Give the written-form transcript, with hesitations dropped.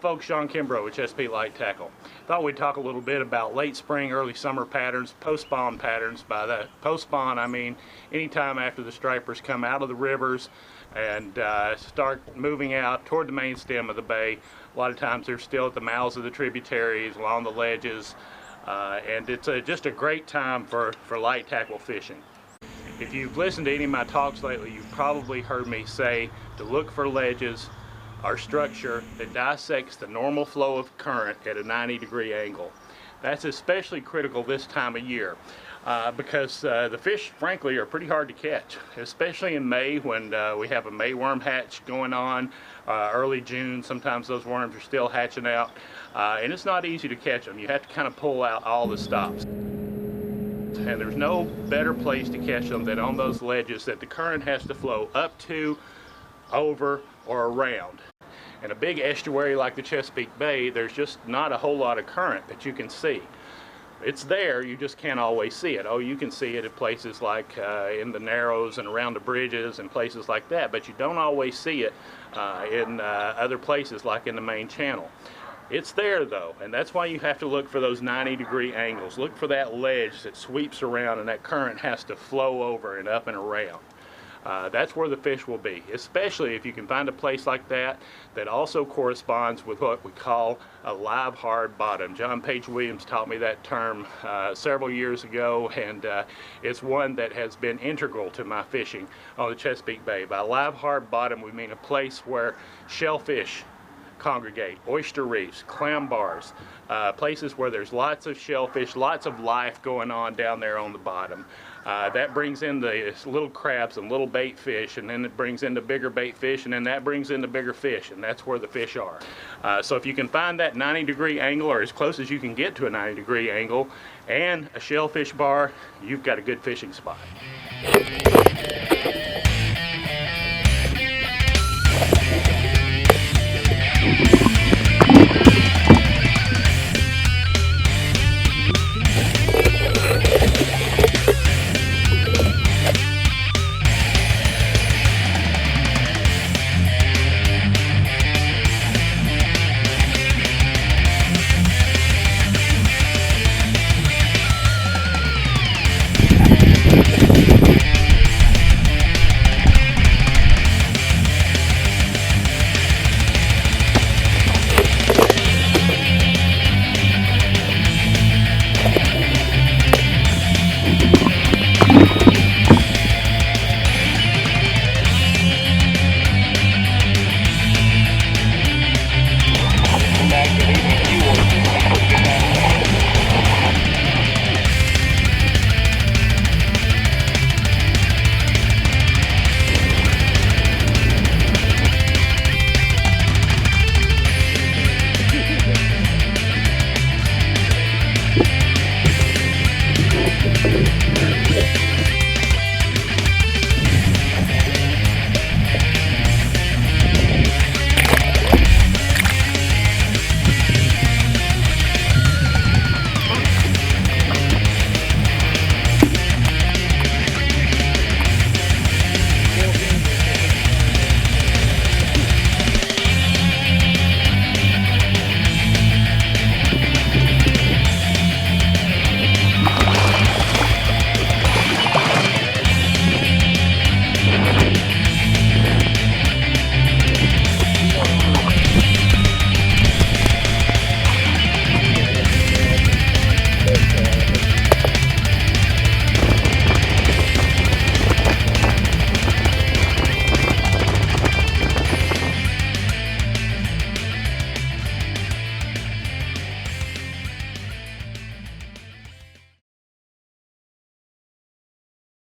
folks, Shawn Kimbro with Chesapeake Light Tackle. Thought we'd talk a little bit about late spring, early summer patterns, post-spawn patterns. By that post-spawn, I mean anytime after the stripers come out of the rivers and start moving out toward the main stem of the bay. A lot of times they're still at the mouths of the tributaries, along the ledges, and it's just a great time for light tackle fishing. If you've listened to any of my talks lately, you've probably heard me say to look for ledges or structure that dissects the normal flow of current at a 90-degree angle. That's especially critical this time of year because the fish, frankly, are pretty hard to catch, especially in May when we have a May worm hatch going on, early June. Sometimes those worms are still hatching out, and it's not easy to catch them. You have to kind of pull out all the stops. And there's no better place to catch them than on those ledges that the current has to flow up to, over, or around. In a big estuary like the Chesapeake Bay, there's just not a whole lot of current that you can see. It's there, you just can't always see it. Oh, you can see it at places like in the narrows and around the bridges and places like that, but you don't always see it in other places like in the main channel. It's there though, and that's why you have to look for those 90-degree angles. Look for that ledge that sweeps around and that current has to flow over and up and around. That's where the fish will be, especially if you can find a place like that that also corresponds with what we call a live hard bottom. John Page Williams taught me that term several years ago, and it's one that has been integral to my fishing on the Chesapeake Bay. By live hard bottom, we mean a place where shellfish congregate, oyster reefs, clam bars, places where there's lots of shellfish, lots of life going on down there on the bottom. That brings in the little crabs and little bait fish, and then it brings in the bigger bait fish, and then that brings in the bigger fish, and that's where the fish are. So if you can find that 90-degree angle, or as close as you can get to a 90-degree angle, and a shellfish bar, you've got a good fishing spot.